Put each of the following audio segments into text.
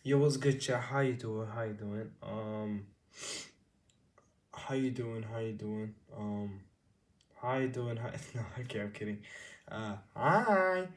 Yo, what's good, chat? How you doing? How you doing? How you doing? How you doing? How you doing? How... No, okay, I'm kidding. Hi.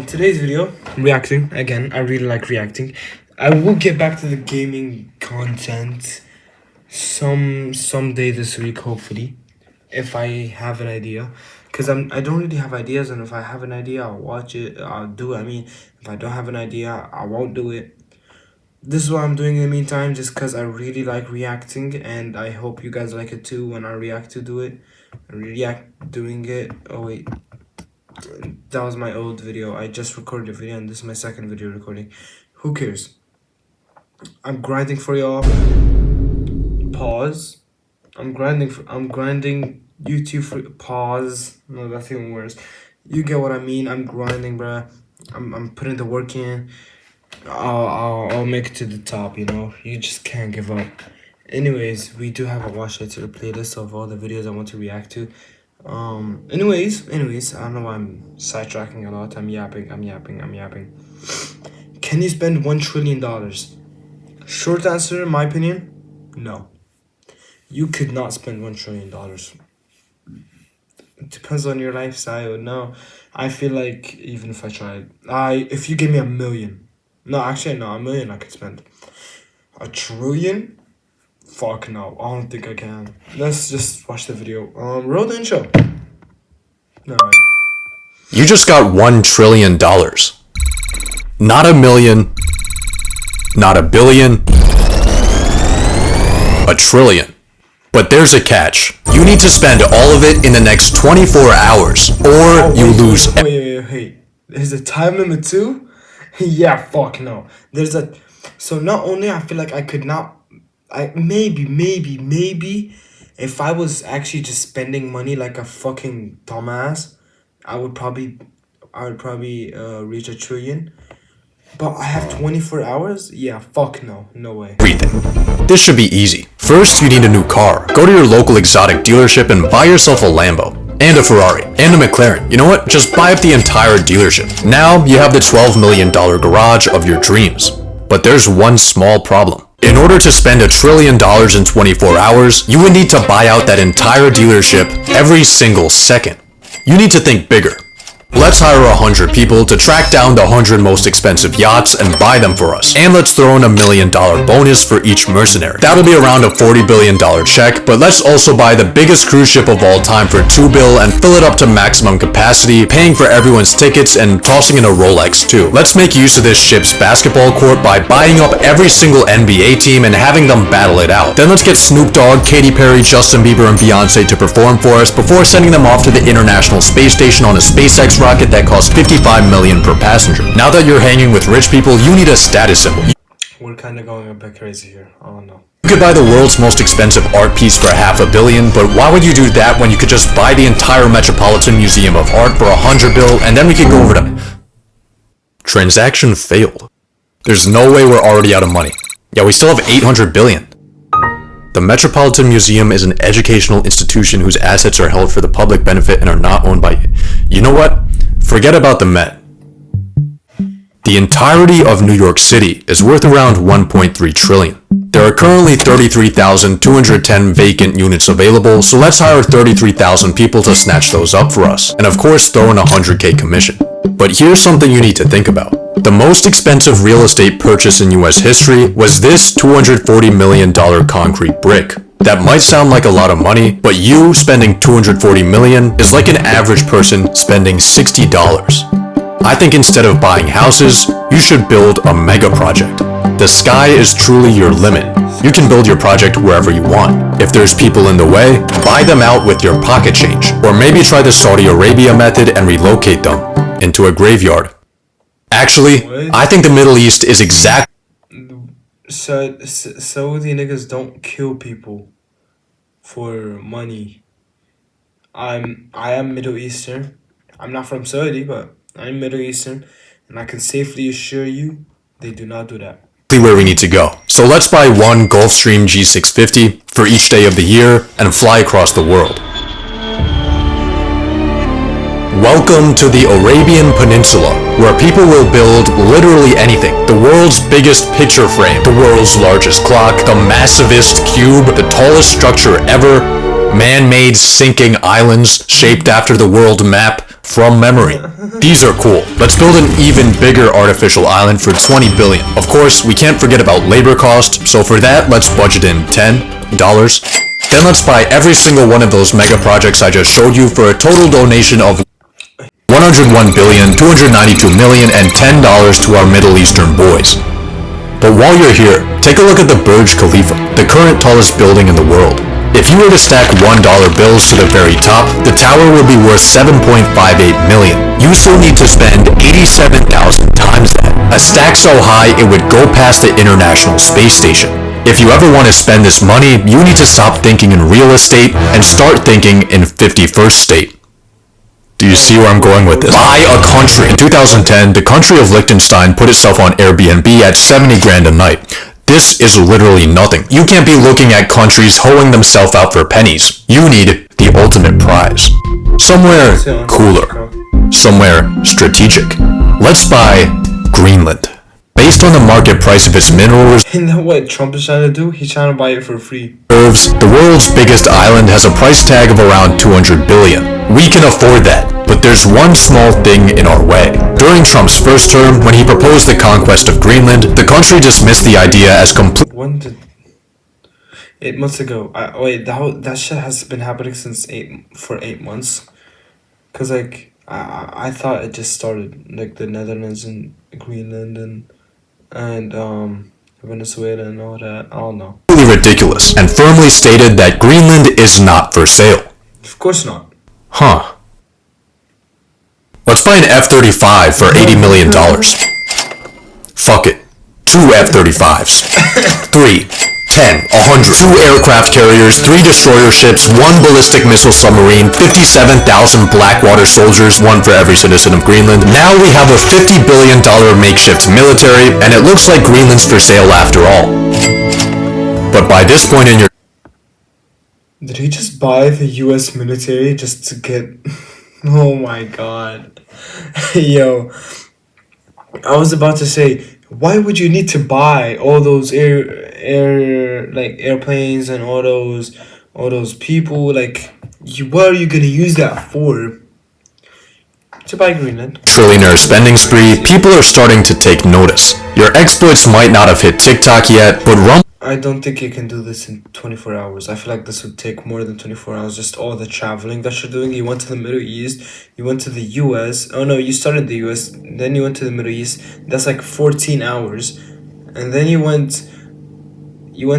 Today's video, reacting again. I really like reacting. I will get back to the gaming content someday this week, hopefully, if I have an idea. Because I don't really have ideas, and if I have an idea, I'll watch it, I'll do it. I mean, if I don't have an idea, I won't do it. This is what I'm doing in the meantime, just because I really like reacting, and I hope you guys like it too when I react to do it. React doing it. Oh wait, that was my old video. I just recorded a video, and this is my second video recording. Who cares? I'm grinding for y'all. Pause. I'm grinding YouTube for pause. No, that's even worse. You get what I mean. I'm grinding, bruh. I'm putting the work in. I'll make it to the top, you know. You just can't give up. Anyways, we do have a watch it to the playlist of all the videos I want to react to. Anyways, I don't know why I'm sidetracking a lot. I'm yapping. Can you spend $1 trillion? Short answer, in my opinion, no. You could not spend $1 trillion. It depends on your lifestyle. No, I feel like even if I tried, if you give me $1 million, no, actually no, $1 million I could spend. $1 trillion? Fuck no, I don't think I can. Let's just watch the video. Roll the intro. No. You just got $1 trillion. Not $1 million. Not $1 billion. $1 trillion. But there's a catch. You need to spend all of it in the next 24 hours, or you lose. Wait. There's a time limit too? Yeah, fuck no. So not only I feel like I could not, maybe, if I was actually just spending money like a fucking dumbass, I would probably reach $1 trillion. But I have 24 hours? Yeah, fuck no. No way. Everything. This should be easy. First, you need a new car. Go to your local exotic dealership and buy yourself a Lambo. And a Ferrari. And a McLaren. You know what? Just buy up the entire dealership. Now, you have the $12 million garage of your dreams. But there's one small problem. In order to spend $1 trillion in 24 hours, you would need to buy out that entire dealership every single second. You need to think bigger. Let's hire 100 people to track down the 100 most expensive yachts and buy them for us. And let's throw in $1 million bonus for each mercenary. That'll be around a $40 billion check, but let's also buy the biggest cruise ship of all time for $2 billion and fill it up to maximum capacity, paying for everyone's tickets and tossing in a Rolex too. Let's make use of this ship's basketball court by buying up every single NBA team and having them battle it out. Then let's get Snoop Dogg, Katy Perry, Justin Bieber, and Beyonce to perform for us before sending them off to the International Space Station on a SpaceX rocket that costs $55 million per passenger. Now that you're hanging with rich people, you need a status symbol. We're kind of going a bit crazy here. Oh no. You could buy the world's most expensive art piece for $500 million, but why would you do that when you could just buy the entire Metropolitan Museum of Art for $100 billion and then we could go over to... Transaction failed. There's no way we're already out of money. Yeah, we still have $800 billion. The Metropolitan Museum is an educational institution whose assets are held for the public benefit and are not owned by... You know what? Forget about the Met. The entirety of New York City is worth around $1.3 trillion. There are currently 33,210 vacant units available, so let's hire 33,000 people to snatch those up for us, and of course throw in a $100K commission. But here's something you need to think about. The most expensive real estate purchase in US history was this $240 million concrete brick. That might sound like a lot of money, but you spending $240 million is like an average person spending $60. I think instead of buying houses, you should build a mega project. The sky is truly your limit. You can build your project wherever you want. If there's people in the way, buy them out with your pocket change. Or maybe try the Saudi Arabia method and relocate them into a graveyard. Actually, I think the Middle East is exact. Saudi niggas don't kill people for money. I am Middle Eastern. I'm not from Saudi, but I'm Middle Eastern, and I can safely assure you they do not do that. Where we need to go. So let's buy one Gulfstream G650 for each day of the year and fly across the world. Welcome to the Arabian Peninsula, where people will build literally anything. The world's biggest picture frame, the world's largest clock, the massivest cube, the tallest structure ever, man-made sinking islands shaped after the world map from memory. These are cool. Let's build an even bigger artificial island for 20 billion. Of course, we can't forget about labor cost, so for that, let's budget in $10. Then let's buy every single one of those mega projects I just showed you for a total donation of 101,292,000,000 and $10 to our Middle Eastern boys. But while you're here, take a look at the Burj Khalifa, the current tallest building in the world. If you were to stack $1 bills to the very top, the tower would be worth 7.58 million. You still need to spend 87,000 times that. A stack so high it would go past the International Space Station. If you ever want to spend this money, you need to stop thinking in real estate and start thinking in 51st state. Do you see where I'm going with this? Buy a country. In 2010, the country of Liechtenstein put itself on Airbnb at 70 grand a night. This is literally nothing. You can't be looking at countries hoeing themselves out for pennies. You need the ultimate prize. Somewhere cooler. Somewhere strategic. Let's buy Greenland. Based on the market price of its mineral Isn't that what Trump is trying to do? He's trying to buy it for free. reserves, the world's biggest island has a price tag of around 200 billion. We can afford that, but there's one small thing in our way. During Trump's first term, when he proposed the conquest of Greenland, the country dismissed the idea as complete. When did 8 months ago? Wait, that shit has been happening since 8 months. Cause like I thought it just started like the Netherlands and Greenland and Venezuela and all that. I don't know. Ridiculous, and firmly stated that Greenland is not for sale. Of course not. Huh. Let's buy an F-35 for $80 million. Fuck it. 2 F-35s. 3, 10, 100. 2 aircraft carriers, 3 destroyer ships, 1 ballistic missile submarine, 57,000 Blackwater soldiers, 1 for every citizen of Greenland. Now we have a $50 billion makeshift military, and it looks like Greenland's for sale after all. But by this point in your Did he just buy the U.S. military just to get? Oh my god, yo! I was about to say, why would you need to buy all those airplanes and all those people? Like, what are you gonna use that for? To buy Greenland. trillionaire spending spree, people are starting to take notice. Your exploits might not have hit TikTok yet, but Rumble I don't think you can do this in 24 hours. I feel like this would take more than 24 hours. Just all the traveling that you're doing. You went to the Middle East. You went to the U.S. Oh no, you started the U.S. Then you went to the Middle East. That's like 14 hours. And then you went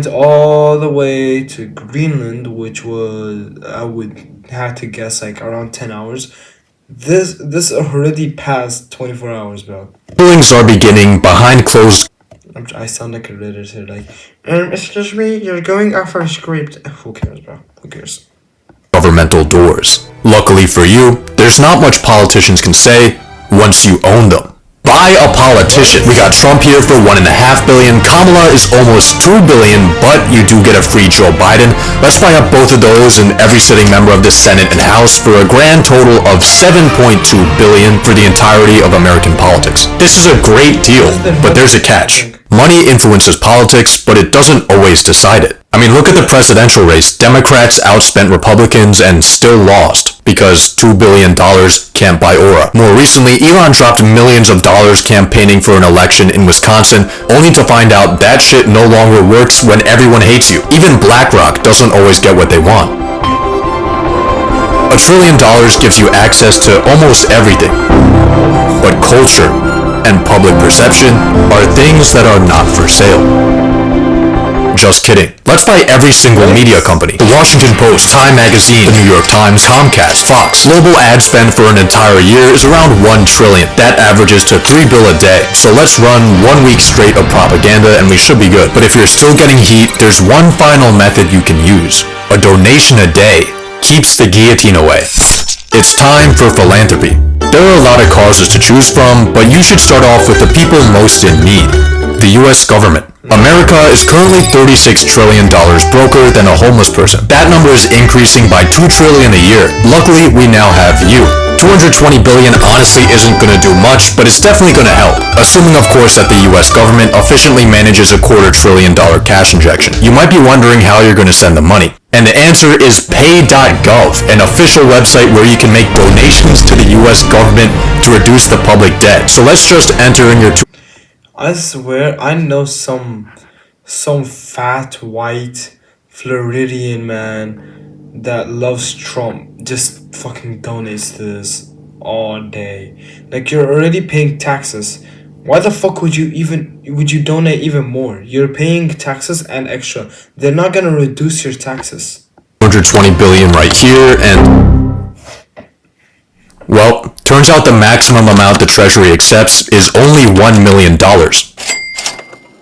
all the way to Greenland, which was, I would have to guess, like around 10 hours. This already passed 24 hours, bro. Rumblings are beginning behind closed I sound like a redditor, like, excuse me, you're going off our script. Who cares, bro? Who cares? governmental doors. Luckily for you, there's not much politicians can say once you own them. Buy a politician. We got Trump here for $1.5 billion. Kamala is almost $2 billion, but you do get a free Joe Biden. Let's buy up both of those and every sitting member of the Senate and House for a grand total of $7.2 billion for the entirety of American politics. This is a great deal, but there's a catch. Money influences politics, but it doesn't always decide it. I mean, look at the presidential race. Democrats outspent Republicans and still lost because $2 billion can't buy aura. More recently, Elon dropped millions of dollars campaigning for an election in Wisconsin, only to find out that shit no longer works when everyone hates you. Even BlackRock doesn't always get what they want. $1 trillion gives you access to almost everything, but culture and public perception are things that are not for sale. Just kidding. Let's buy every single media company. The Washington Post, Time Magazine, the New York Times, Comcast, Fox. Global ad spend for an entire year is around $1 trillion. That averages to $3 billion a day. So let's run 1 week straight of propaganda and we should be good. But if you're still getting heat, there's one final method you can use. A donation a day keeps the guillotine away. It's time for philanthropy. There are a lot of causes to choose from, but you should start off with the people most in need. The US government. America is currently $36 trillion broker than a homeless person. That number is increasing by $2 trillion a year. Luckily, we now have you. 220 billion honestly isn't gonna do much, but it's definitely gonna help. Assuming of course that the US government efficiently manages a $250 billion cash injection. You might be wondering how you're gonna send the money. And the answer is pay.gov, an official website where you can make donations to the US government to reduce the public debt. So let's just enter in your I swear, I know some fat white Floridian man that loves Trump just fucking donates to this all day. Like, you're already paying taxes. Why the fuck would you donate even more? You're paying taxes and extra. They're not gonna reduce your taxes. 220 billion right here, and well, turns out the maximum amount the Treasury accepts is only $1 million.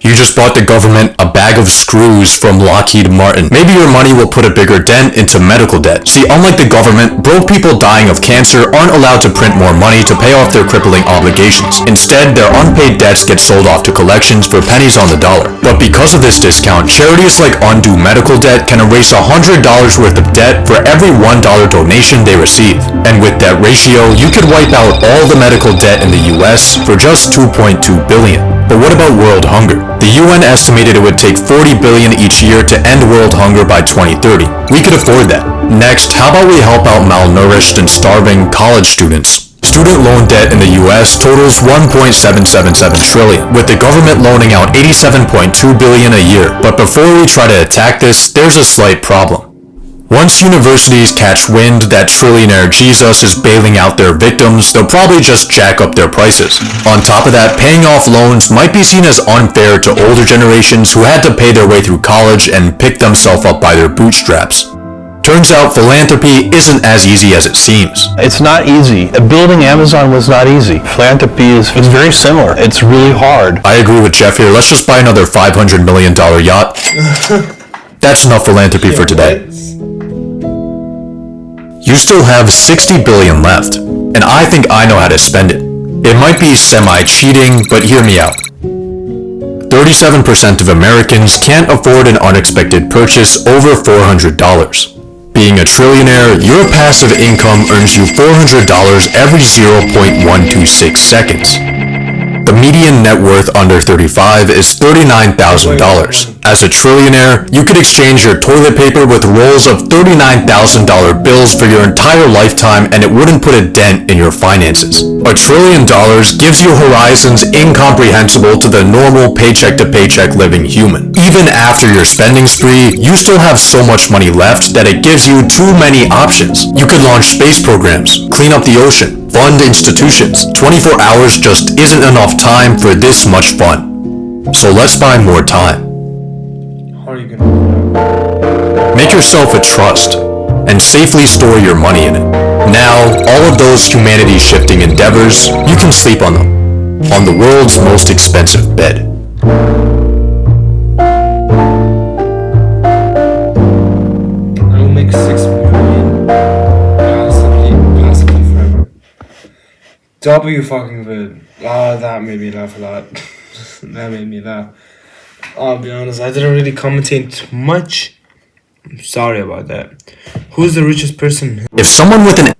You just bought the government a bag of screws from Lockheed Martin. Maybe your money will put a bigger dent into medical debt. See, unlike the government, broke people dying of cancer aren't allowed to print more money to pay off their crippling obligations. Instead, their unpaid debts get sold off to collections for pennies on the dollar. But because of this discount, charities like Undo Medical Debt can erase $100 worth of debt for every $1 donation they receive. And with that ratio, you could wipe out all the medical debt in the US for just $2.2 billion. But what about world hunger? The UN estimated it would take 40 billion each year to end world hunger by 2030. We could afford that. Next, how about we help out malnourished and starving college students? Student loan debt in the US totals 1.777 trillion, with the government loaning out 87.2 billion a year. But before we try to attack this, there's a slight problem. Once universities catch wind that trillionaire Jesus is bailing out their victims, they'll probably just jack up their prices. On top of that, paying off loans might be seen as unfair to older generations who had to pay their way through college and pick themselves up by their bootstraps. Turns out philanthropy isn't as easy as it seems. It's not easy. Building Amazon was not easy. Philanthropy is very similar. It's really hard. I agree with Jeff here. Let's just buy another $500 million yacht. That's enough philanthropy for today. You still have 60 billion left, and I think I know how to spend it. It might be semi-cheating, but hear me out. 37% of Americans can't afford an unexpected purchase over $400. Being a trillionaire, your passive income earns you $400 every 0.126 seconds. The median net worth under 35 is $39,000. As a trillionaire, you could exchange your toilet paper with rolls of $39,000 bills for your entire lifetime and it wouldn't put a dent in your finances. $1 trillion gives you horizons incomprehensible to the normal paycheck-to-paycheck living human. Even after your spending spree, you still have so much money left that it gives you too many options. You could launch space programs, clean up the ocean, fund institutions. 24 hours just isn't enough time for this much fun. So let's buy more time. How are you gonna do that? Make yourself a trust and safely store your money in it. Now, all of those humanity-shifting endeavors, you can sleep on them, on the world's most expensive bed. I'll make 6 million passively forever. W fucking vid. Ah, that made me laugh a lot. That made me laugh. I'll be honest, I didn't really commentate much. I'm sorry about that. Who's the richest person? If someone with an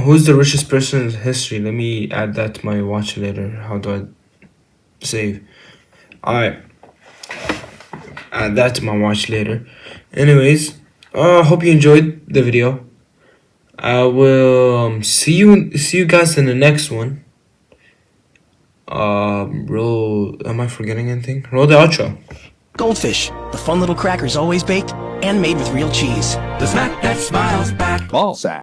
Who's the richest person in history? Let me add that to my watch later. How do I save? Alright. Add that to my watch later. Anyways, hope you enjoyed the video. I will see you guys in the next one. Am I forgetting anything? Roll the outro. Goldfish, the fun little crackers always baked and made with real cheese. The snack that smiles back. Ball sack.